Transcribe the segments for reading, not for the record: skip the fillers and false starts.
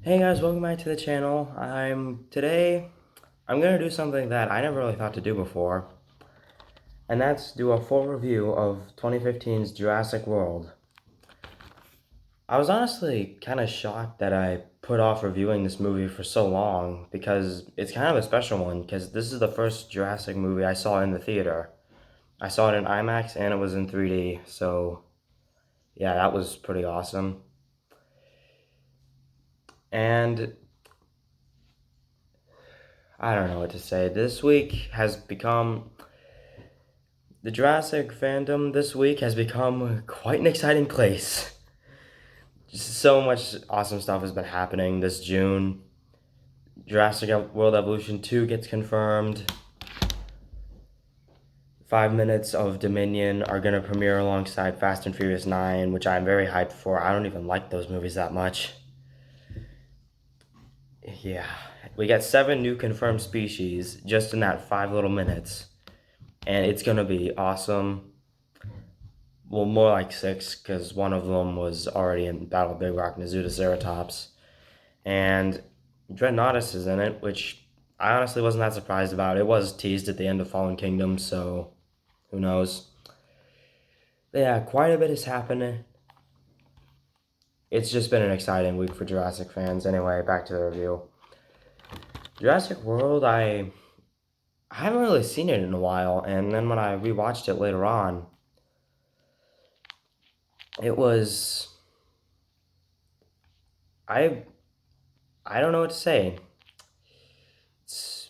Hey guys, welcome back to the channel. Today I'm gonna do something that I never really thought to do before, and that's do a full review of 2015's Jurassic World. I was honestly kind of shocked that I put off reviewing this movie for so long because it's kind of a special one because this is the first Jurassic movie I saw in the theater. I saw it in IMAX and it was in 3D, so yeah, that was pretty awesome. And I don't know what to say. The Jurassic fandom this week has become quite an exciting place. Just so much awesome stuff has been happening this June. Jurassic World Evolution 2 gets confirmed. 5 Minutes of Dominion are going to premiere alongside Fast and Furious 9, which I'm very hyped for. I don't even like those movies that much. Yeah. We got 7 new confirmed species just in that 5 little minutes. And it's going to be awesome. Well, more like 6, because one of them was already in Battle of Big Rock, Ceratops. And Dreadnoughtus is in it, which I honestly wasn't that surprised about. It was teased at the end of Fallen Kingdom, so who knows. But yeah, quite a bit has happened. It's just been an exciting week for Jurassic fans. Anyway, back to the review. Jurassic World, I haven't really seen it in a while, and then when I rewatched it later on, it was I I don't know what to say. It's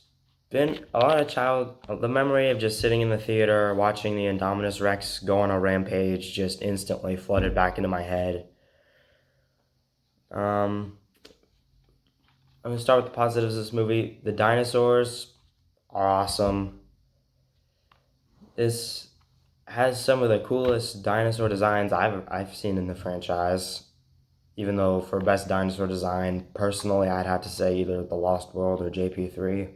been a lot of the memory of just sitting in the theater watching the Indominus Rex go on a rampage just instantly flooded back into my head. Um, I'm gonna start with the positives of this movie. The dinosaurs are awesome. This has some of the coolest dinosaur designs I've seen in the franchise. Even though for best dinosaur design, personally, I'd have to say either The Lost World or JP3.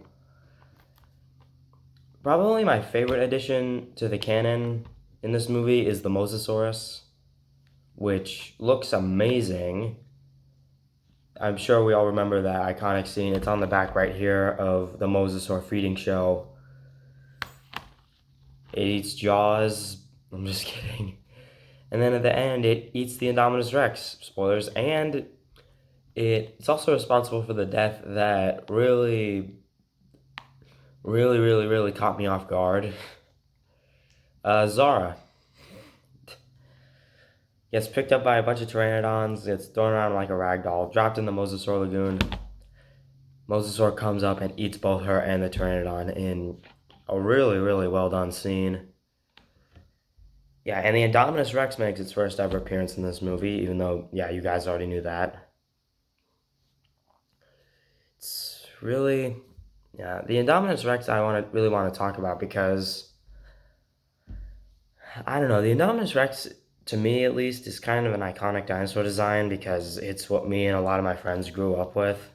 Probably my favorite addition to the canon in this movie is the Mosasaurus, which looks amazing. I'm sure we all remember that iconic scene. It's on the back right here of the Mosasaur feeding show. It eats Jaws. I'm just kidding. And then at the end, it eats the Indominus Rex. Spoilers. And it's also responsible for the death that really caught me off guard. Zara gets picked up by a bunch of pteranodons, gets thrown around like a rag doll, dropped in the Mosasaur Lagoon. Mosasaur comes up and eats both her and the pteranodon in a really well done scene. Yeah, and the Indominus Rex makes its first ever appearance in this movie, even though, yeah, you guys already knew that. It's really, yeah, the Indominus Rex really want to talk about because, I don't know, the Indominus Rex, to me at least, is kind of an iconic dinosaur design because it's what me and a lot of my friends grew up with.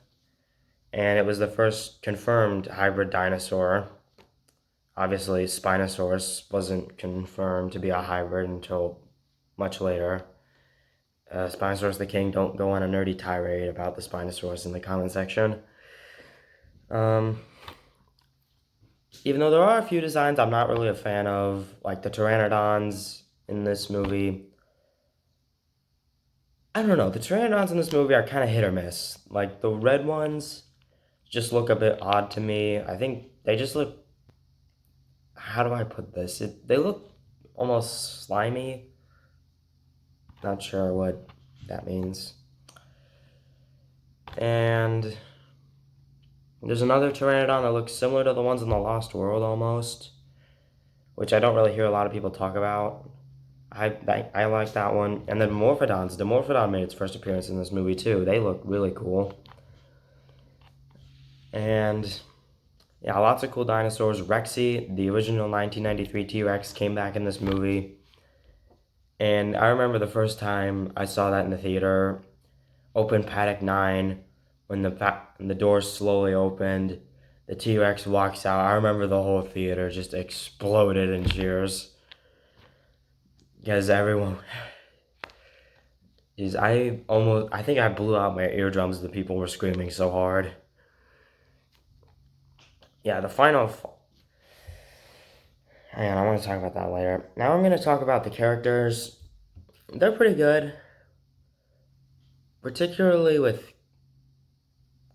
And it was the first confirmed hybrid dinosaur. Obviously, Spinosaurus wasn't confirmed to be a hybrid until much later. Spinosaurus the King, don't go on a nerdy tirade about the Spinosaurus in the comment section. Um, Even though there are a few designs I'm not really a fan of, like the Pteranodons in this movie. I don't know, the Pteranodons in this movie are kind of hit or miss. Like the red ones just look a bit odd to me. I think they just look, how do I put this? They look almost slimy. Not sure what that means. And there's another Pteranodon that looks similar to the ones in the Lost World almost, which I don't really hear a lot of people talk about. I like that one. And then Morphodons. The Morphodon made its first appearance in this movie too. They look really cool. And yeah, lots of cool dinosaurs. Rexy, the original 1993 T-Rex, came back in this movie. And I remember the first time I saw that in the theater, open Paddock 9, when the doors slowly opened, the T-Rex walks out. I remember the whole theater just exploded in cheers. Because everyone... Is I think I blew out my eardrums. The people were screaming so hard. Yeah, the final. Hang on, I want to talk about that later. Now I'm going to talk about the characters. They're pretty good, particularly with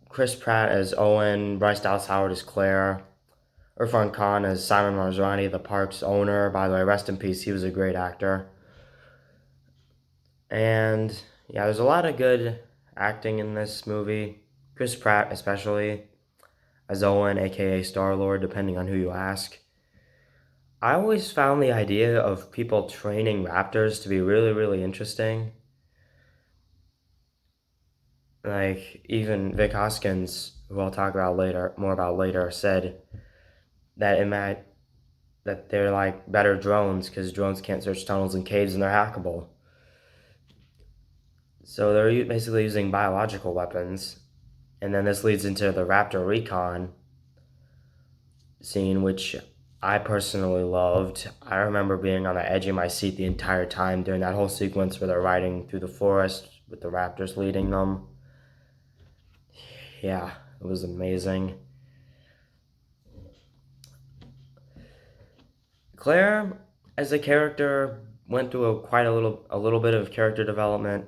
Chris Pratt as Owen, Bryce Dallas Howard as Claire, Irfan Khan as Simon Marzani, the park's owner. By the way, rest in peace. He was a great actor. And yeah, there's a lot of good acting in this movie. Chris Pratt, especially, as Owen, aka Star Lord, depending on who you ask. I always found the idea of people training raptors to be really, really interesting. Like, even Vic Hoskins, who I'll talk about later, more about later, said that that they're like better drones because drones can't search tunnels and caves and they're hackable. So they're basically using biological weapons. And then this leads into the Raptor Recon scene, which I personally loved. I remember being on the edge of my seat the entire time during that whole sequence where they're riding through the forest with the raptors leading them. Yeah, it was amazing. Claire, as a character, went through a little bit of character development.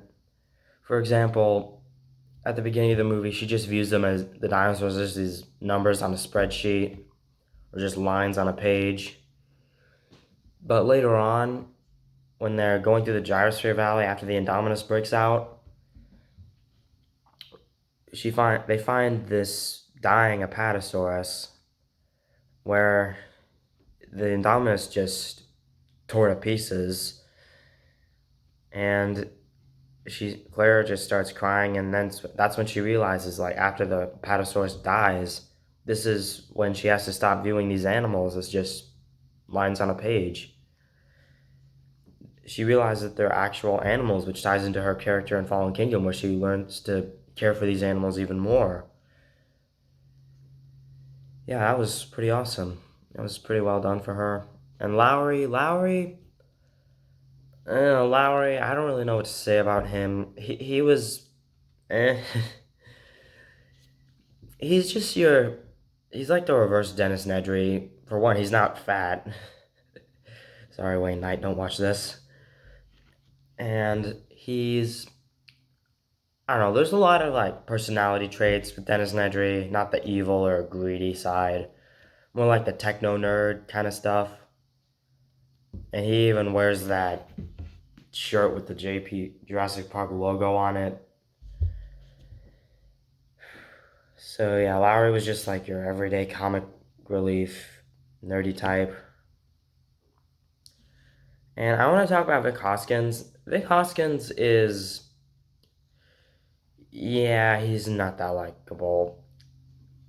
For example, at the beginning of the movie, she just views them as the dinosaurs as these numbers on a spreadsheet or just lines on a page. But later on, when they're going through the Gyrosphere Valley after the Indominus breaks out, they find this dying Apatosaurus where the Indominus just tore to pieces, and Clara just starts crying, and then that's when she realizes, like, after the Apatosaurus dies, this is when she has to stop viewing these animals as just lines on a page. She realizes that they're actual animals, which ties into her character in Fallen Kingdom, where she learns to care for these animals even more. Yeah, that was pretty awesome. That was pretty well done for her. And Lowry, I don't really know what to say about him. He was, eh. He's just he's like the reverse Dennis Nedry. For one, he's not fat. Sorry, Wayne Knight, don't watch this. And I don't know, there's a lot of like personality traits with Dennis Nedry, not the evil or greedy side, more like the techno nerd kind of stuff. And he even wears that shirt with the JP Jurassic Park logo on it. So yeah, Lowry was just like your everyday comic relief, nerdy type. And I want to talk about Vic Hoskins. Vic Hoskins is, yeah, he's not that likable.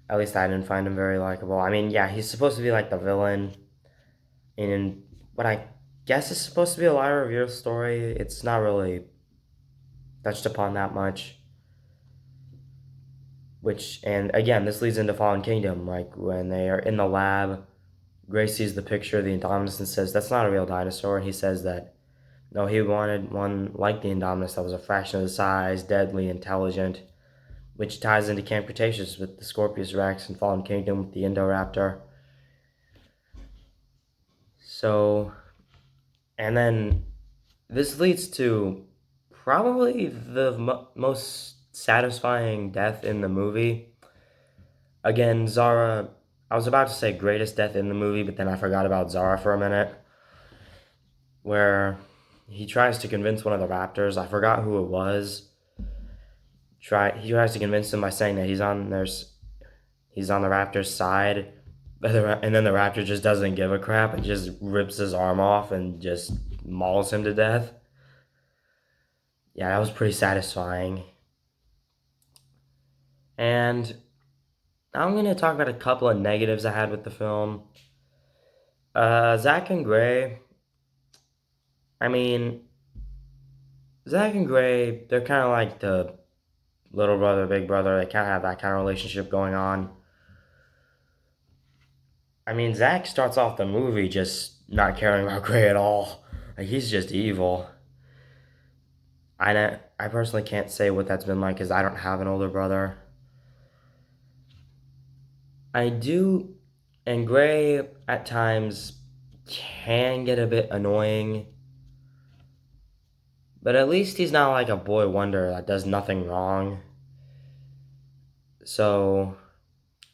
At least I didn't find him very likable. I mean, yeah, he's supposed to be like the villain in what I guess is supposed to be a Lyra Reveal story. It's not really touched upon that much. And again, this leads into Fallen Kingdom. Like when they are in the lab, Grace sees the picture of the Indominus and says, "That's not a real dinosaur." And he says that, no, he wanted one like the Indominus that was a fraction of the size, deadly, intelligent, which ties into Camp Cretaceous with the Scorpius Rex and Fallen Kingdom with the Indoraptor. So, and then this leads to probably the most satisfying death in the movie. Again, Zara, I was about to say greatest death in the movie, but then I forgot about Zara for a minute, where he tries to convince one of the raptors, I forgot who it was. He tries to convince them by saying that he's on the raptor's side, and then the raptor just doesn't give a crap and just rips his arm off and just mauls him to death. Yeah, that was pretty satisfying. And I'm gonna talk about a couple of negatives I had with the film. Zach and Gray. I mean, Zach and Gray, they're kind of like the little brother, big brother. They kind of have that kind of relationship going on. I mean, Zach starts off the movie just not caring about Gray at all. Like, he's just evil. I personally can't say what that's been like because I don't have an older brother. I do, and Gray at times can get a bit annoying, but at least he's not like a boy wonder that does nothing wrong. So,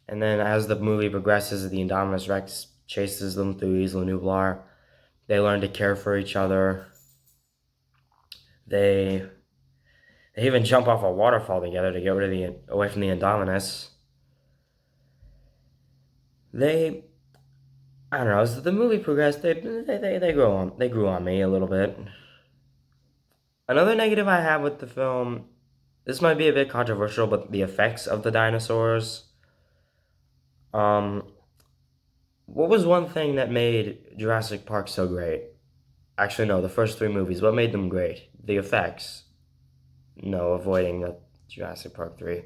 and then as the movie progresses, the Indominus Rex chases them through Isla Nublar. They learn to care for each other. They they even jump off a waterfall together to get rid of away from the Indominus. They I don't know. As the movie progressed, they grew on me a little bit. Another negative I have with the film, this might be a bit controversial, but the effects of the dinosaurs. Um, what was one thing that made Jurassic Park so great? Actually, no, the first three movies. What made them great? The effects. No, avoiding the Jurassic Park 3.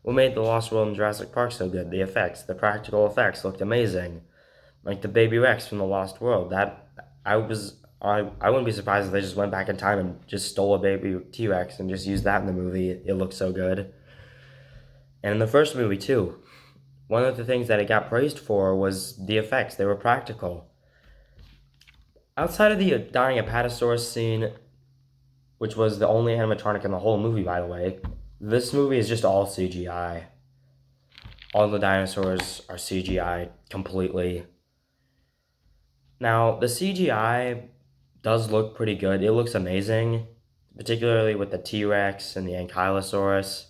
What made The Lost World and Jurassic Park so good? The effects. The practical effects looked amazing. Like the baby Rex from The Lost World. I wouldn't be surprised if they just went back in time and just stole a baby T Rex and just used that in the movie. It looked so good. And in the first movie too. One of the things that it got praised for was the effects. They were practical. Outside of the dying Apatosaurus scene, which was the only animatronic in the whole movie, by the way, this movie is just all CGI. All the dinosaurs are CGI completely. Now, the CGI does look pretty good. It looks amazing, particularly with the T-Rex and the Ankylosaurus.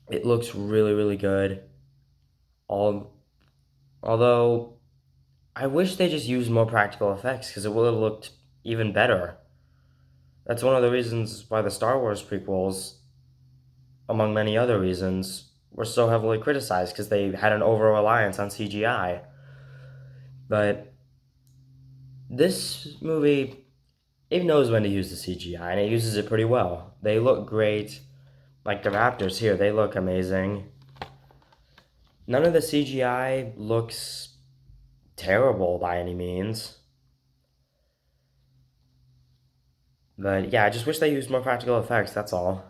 It looks really, really good. Although, I wish they just used more practical effects because it would have looked even better. That's one of the reasons why the Star Wars prequels, among many other reasons, were so heavily criticized because they had an over-reliance on CGI. But this movie, it knows when to use the CGI, and it uses it pretty well. They look great. Like the raptors here, they look amazing. None of the CGI looks terrible by any means. But yeah, I just wish they used more practical effects, that's all.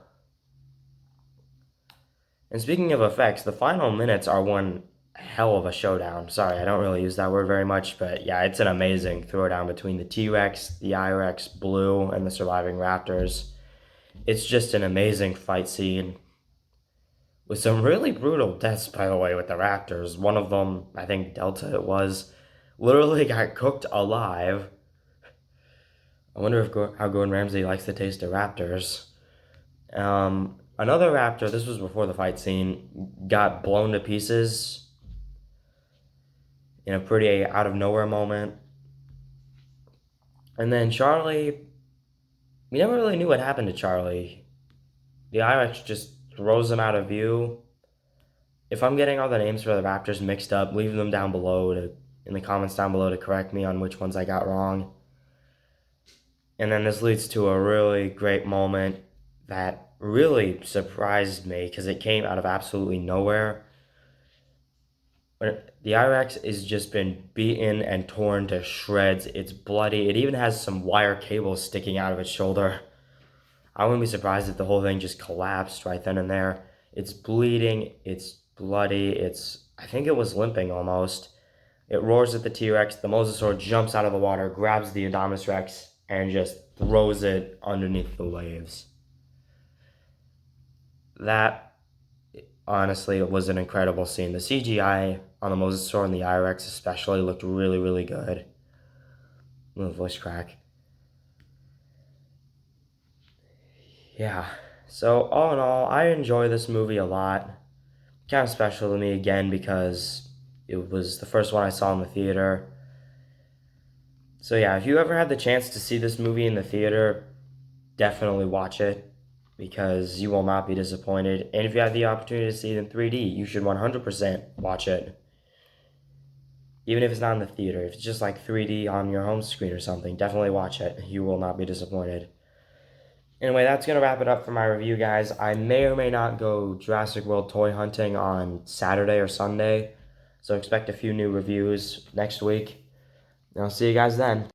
And speaking of effects, the final minutes are one hell of a showdown. Sorry, I don't really use that word very much, but yeah, it's an amazing throwdown between the T-Rex, the I-Rex, Blue, and the surviving raptors. It's just an amazing fight scene with some really brutal deaths, by the way, with the raptors. One of them, I think Delta it was, literally got cooked alive. I wonder if how Gordon Ramsay likes the taste of raptors. Another raptor, this was before the fight scene, got blown to pieces in a pretty out of nowhere moment. And then Charlie, we never really knew what happened to Charlie. The I-Rex just throws him out of view. If I'm getting all the names for the Raptors mixed up, leave them down below in the comments down below to correct me on which ones I got wrong. And then this leads to a really great moment that really surprised me because it came out of absolutely nowhere. When the I-Rex has just been beaten and torn to shreds. It's bloody. It even has some wire cables sticking out of its shoulder. I wouldn't be surprised if the whole thing just collapsed right then and there. It's bleeding. It's bloody. I think it was limping almost. It roars at the T-Rex. The Mosasaur jumps out of the water, grabs the Indominus Rex, and just throws it underneath the waves. That, honestly, it was an incredible scene. The CGI on the Mosasaur and the I-Rex especially looked really, really good. Little voice crack. Yeah. So all in all, I enjoy this movie a lot. Kind of special to me again because it was the first one I saw in the theater. So yeah, if you ever had the chance to see this movie in the theater, definitely watch it because you will not be disappointed. And if you have the opportunity to see it in 3D, you should 100% watch it. Even if it's not in the theater, if it's just like 3D on your home screen or something, definitely watch it. You will not be disappointed. Anyway, that's going to wrap it up for my review, guys. I may or may not go Jurassic World toy hunting on Saturday or Sunday, so expect a few new reviews next week. And I'll see you guys then.